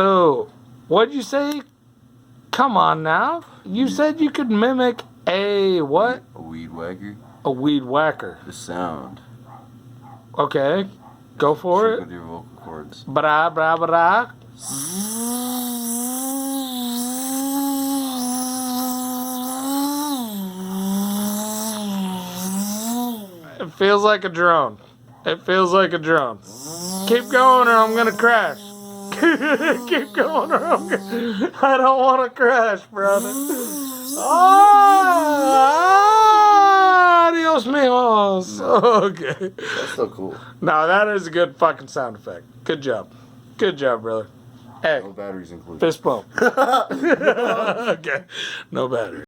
So, what'd you say? Come on now. You said you could mimic a what? A weed whacker. A weed whacker. The sound. Okay. Go for Check it. with your vocal cords. Bra bra bra. It feels like a drone. It feels like a drone. Keep going or I'm gonna crash. Keep going or I'm gonna... I don't want to crash, brother. Oh, adios, mijos. Okay. That's so cool. No, that is a good fucking sound effect. Good job. Good job, brother. Hey, No batteries included. fist bump. Okay. No battery.